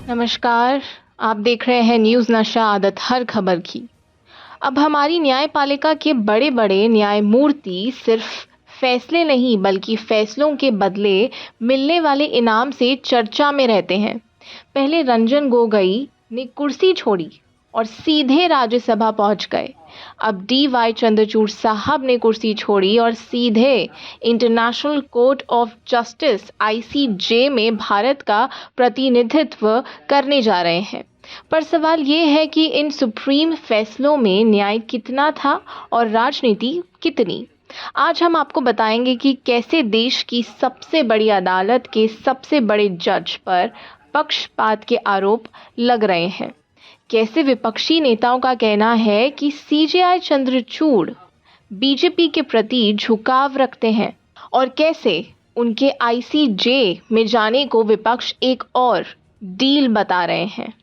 नमस्कार। आप देख रहे हैं न्यूज़ नशा आदत हर खबर की। अब हमारी न्यायपालिका के बड़े बड़े न्यायमूर्ति सिर्फ फैसले नहीं बल्कि फैसलों के बदले मिलने वाले इनाम से चर्चा में रहते हैं। पहले रंजन गोगोई ने कुर्सी छोड़ी और सीधे राज्यसभा पहुंच गए। अब डी.वाई. चंद्रचूड़ साहब ने कुर्सी छोड़ी और सीधे international court of justice (ICJ) में भारत का प्रतिनिधित्व करने जा रहे हैं। पर सवाल ये है कि इन सुप्रीम फैसलों में न्याय कितना था और राजनीति कितनी। आज हम आपको बताएंगे कि कैसे देश की सबसे बड़ी अदालत के सबसे बड़े जज पर पक्षपात के आरोप लग रहे हैं। कैसे विपक्षी नेताओं का कहना है कि CJI चंद्रचूड़ बीजेपी के प्रति झुकाव रखते हैं और कैसे उनके ICJ में जाने को विपक्ष एक और डील बता रहे हैं।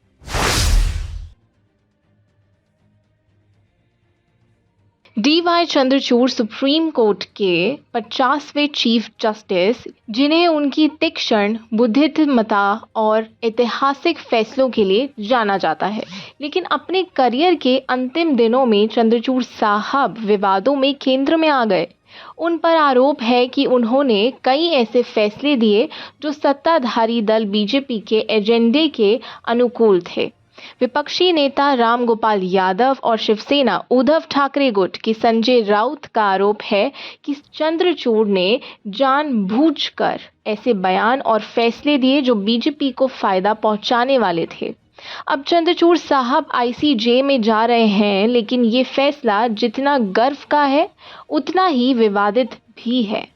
डी.वाई. चंद्रचूड़ सुप्रीम कोर्ट के 50वें चीफ जस्टिस, जिन्हें उनकी तीक्ष्ण बुद्धिमत्ता और ऐतिहासिक फैसलों के लिए जाना जाता है, लेकिन अपने करियर के अंतिम दिनों में चंद्रचूड़ साहब विवादों में केंद्र में आ गए। उन पर आरोप है कि उन्होंने कई ऐसे फैसले दिए जो सत्ताधारी दल बीजेपी के एजेंडे के अनुकूल थे। विपक्षी नेता राम गोपाल यादव और शिवसेना उद्धव ठाकरे गुट की संजय राउत का आरोप है कि चंद्रचूड़ ने जानबूझकर ऐसे बयान और फैसले दिए जो बीजेपी को फायदा पहुंचाने वाले थे। अब चंद्रचूड़ साहब ICJ में जा रहे हैं, लेकिन ये फैसला जितना गर्व का है उतना ही विवादित भी है।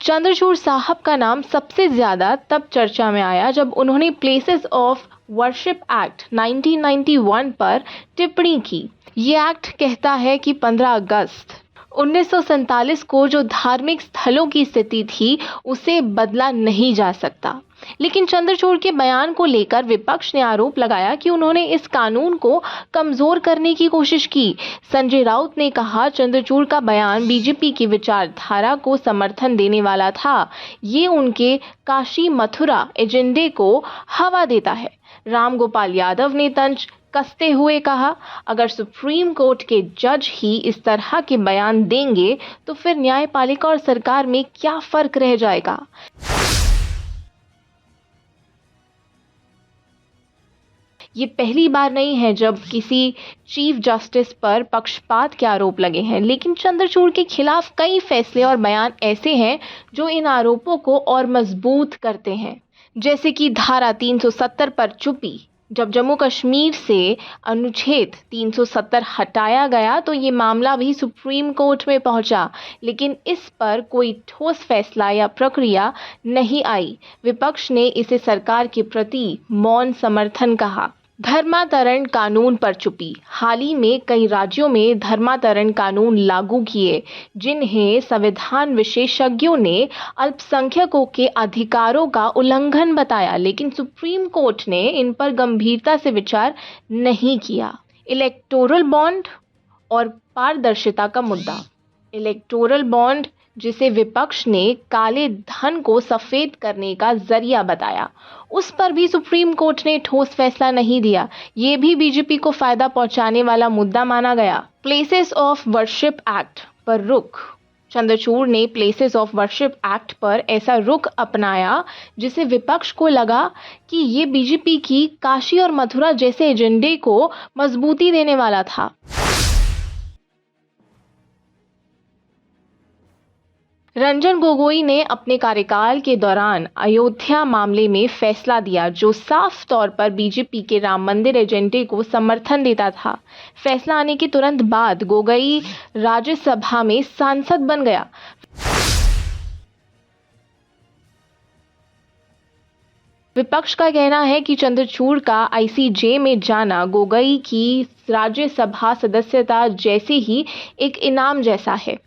चंद्रचूड़ साहब का नाम सबसे ज्यादा तब चर्चा में आया जब उन्होंने प्लेसेस ऑफ वर्शिप एक्ट 1991 पर टिप्पणी की। ये एक्ट कहता है कि 15 अगस्त 1947 को जो धार्मिक स्थलों की स्थिति थी उसे बदला नहीं जा सकता। लेकिन चंद्रचूड़ के बयान को लेकर विपक्ष ने आरोप लगाया कि उन्होंने इस कानून को कमजोर करने की कोशिश की। संजय राउत ने कहा, चंद्रचूड़ का बयान बीजेपी की विचारधारा को समर्थन देने वाला था। ये उनके काशी मथुरा एजेंडे को हवा देता है। राम गोपाल यादव ने तंज कसते हुए कहा, अगर सुप्रीम कोर्ट के जज ही इस तरह के बयान देंगे तो फिर न्यायपालिका और सरकार में क्या फर्क रह जाएगा। ये पहली बार नहीं है जब किसी चीफ जस्टिस पर पक्षपात के आरोप लगे हैं, लेकिन चंद्रचूड़ के खिलाफ कई फैसले और बयान ऐसे हैं जो इन आरोपों को और मजबूत करते हैं। जैसे कि धारा 370 पर चुप्पी। जब जम्मू कश्मीर से अनुच्छेद 370 हटाया गया तो ये मामला भी सुप्रीम कोर्ट में पहुंचा, लेकिन इस पर कोई ठोस फैसला या प्रक्रिया नहीं आई। विपक्ष ने इसे सरकार के प्रति मौन समर्थन कहा। धर्मांतरण कानून पर चुप्पी। हाल ही में कई राज्यों में धर्मांतरण कानून लागू किए, जिन्हें संविधान विशेषज्ञों ने अल्पसंख्यकों के अधिकारों का उल्लंघन बताया, लेकिन सुप्रीम कोर्ट ने इन पर गंभीरता से विचार नहीं किया। इलेक्टोरल बॉन्ड और पारदर्शिता का मुद्दा। इलेक्टोरल बॉन्ड, जिसे विपक्ष ने काले धन को सफेद करने का जरिया बताया, उस पर भी सुप्रीम कोर्ट ने ठोस फैसला नहीं दिया। ये भी बीजेपी को फायदा पहुंचाने वाला मुद्दा माना गया। प्लेसेस ऑफ वर्शिप एक्ट पर रुख। चंद्रचूड़ ने प्लेसेस ऑफ वर्शिप एक्ट पर ऐसा रुख अपनाया जिसे विपक्ष को लगा कि ये बीजेपी की काशी और मथुरा जैसे एजेंडे को मजबूती देने वाला था। रंजन गोगोई ने अपने कार्यकाल के दौरान अयोध्या मामले में फैसला दिया जो साफ तौर पर बीजेपी के राम मंदिर एजेंडे को समर्थन देता था। फैसला आने के तुरंत बाद गोगोई राज्यसभा में सांसद बन गया। विपक्ष का कहना है कि चंद्रचूड़ का ICJ में जाना गोगोई की राज्यसभा सदस्यता जैसे ही एक इनाम जैसा है।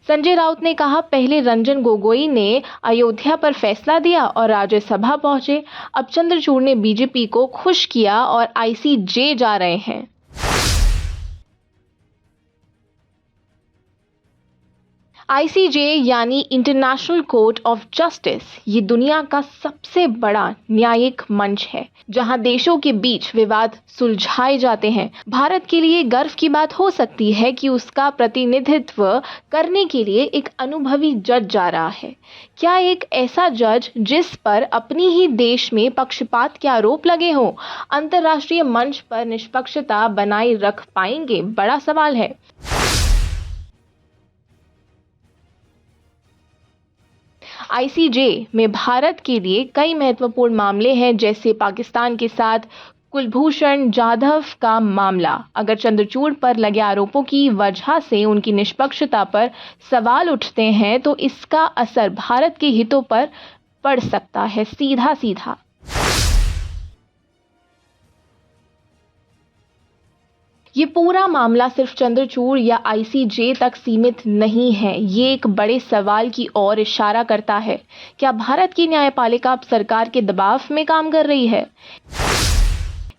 संजय राउत ने कहा, पहले रंजन गोगोई ने अयोध्या पर फैसला दिया और राज्यसभा पहुंचे। अब चंद्रचूड़ ने बीजेपी को खुश किया और ICJ जा रहे हैं। आईसीजे यानी इंटरनेशनल कोर्ट ऑफ जस्टिस ये दुनिया का सबसे बड़ा न्यायिक मंच है जहां देशों के बीच विवाद सुलझाए जाते हैं। भारत के लिए गर्व की बात हो सकती है कि उसका प्रतिनिधित्व करने के लिए एक अनुभवी जज जा रहा है। क्या एक ऐसा जज जिस पर अपनी ही देश में पक्षपात के आरोप लगे हों अंतर्राष्ट्रीय मंच पर निष्पक्षता बनाए रख पाएंगे? बड़ा सवाल है। आईसीजे में भारत के लिए कई महत्वपूर्ण मामले हैं, जैसे पाकिस्तान के साथ कुलभूषण जाधव का मामला। अगर चंद्रचूड़ पर लगे आरोपों की वजह से उनकी निष्पक्षता पर सवाल उठते हैं तो इसका असर भारत के हितों पर पड़ सकता है, सीधा सीधा। ये पूरा मामला सिर्फ चंद्रचूड़ या आईसीजे तक सीमित नहीं है, ये एक बड़े सवाल की ओर इशारा करता है। क्या भारत की न्यायपालिका अब सरकार के दबाव में काम कर रही है?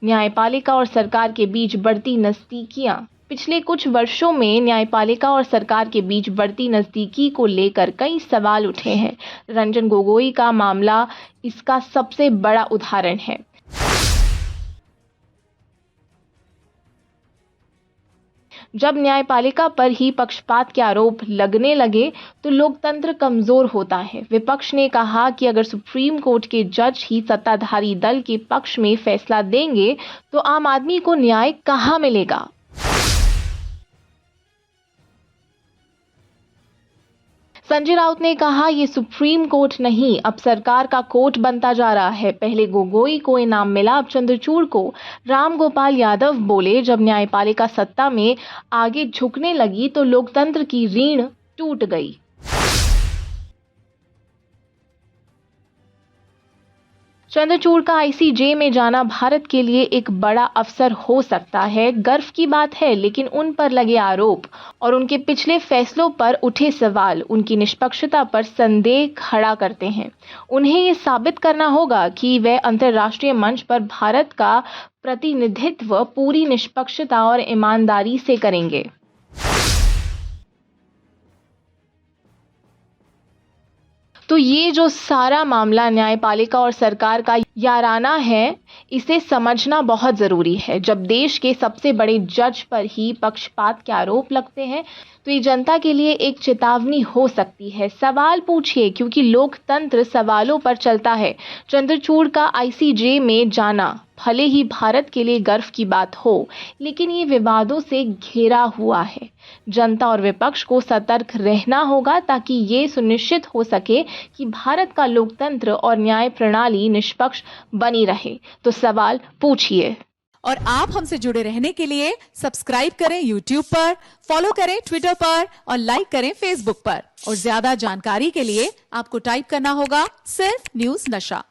न्यायपालिका और सरकार के बीच बढ़ती नजदीकियां। पिछले कुछ वर्षों में न्यायपालिका और सरकार के बीच बढ़ती नजदीकी को लेकर कई सवाल उठे हैं। रंजन गोगोई का मामला इसका सबसे बड़ा उदाहरण है। जब न्यायपालिका पर ही पक्षपात के आरोप लगने लगे तो लोकतंत्र कमजोर होता है। विपक्ष ने कहा कि अगर सुप्रीम कोर्ट के जज ही सत्ताधारी दल के पक्ष में फैसला देंगे तो आम आदमी को न्याय कहां मिलेगा? संजय राउत ने कहा, ये सुप्रीम कोर्ट नहीं, अब सरकार का कोर्ट बनता जा रहा है। पहले गोगोई को इनाम मिला, अब चंद्रचूड़ को। राम गोपाल यादव बोले, जब न्यायपालिका सत्ता में आगे झुकने लगी तो लोकतंत्र की रीढ़ टूट गई। चंद्रचूड़ का आईसीजे में जाना भारत के लिए एक बड़ा अवसर हो सकता है। गर्व की बात है, लेकिन उन पर लगे आरोप और उनके पिछले फैसलों पर उठे सवाल उनकी निष्पक्षता पर संदेह खड़ा करते हैं। उन्हें ये साबित करना होगा कि वे अंतर्राष्ट्रीय मंच पर भारत का प्रतिनिधित्व पूरी निष्पक्षता और ईमानदारी से करेंगे। तो ये जो सारा मामला न्यायपालिका और सरकार का याराना है, इसे समझना बहुत ज़रूरी है। जब देश के सबसे बड़े जज पर ही पक्षपात के आरोप लगते हैं तो ये जनता के लिए एक चेतावनी हो सकती है। सवाल पूछिए, क्योंकि लोकतंत्र सवालों पर चलता है। चंद्रचूड़ का आईसीजे में जाना भले ही भारत के लिए गर्व की बात हो, लेकिन ये विवादों से घिरा हुआ है। जनता और विपक्ष को सतर्क रहना होगा ताकि ये सुनिश्चित हो सके कि भारत का लोकतंत्र और न्याय प्रणाली निष्पक्ष बनी रहे। तो सवाल पूछिए। और आप हमसे जुड़े रहने के लिए सब्सक्राइब करें YouTube पर, फॉलो करें ट्विटर पर और लाइक करें Facebook पर। और ज्यादा जानकारी के लिए आपको टाइप करना होगा सिर्फ न्यूज़ नशा।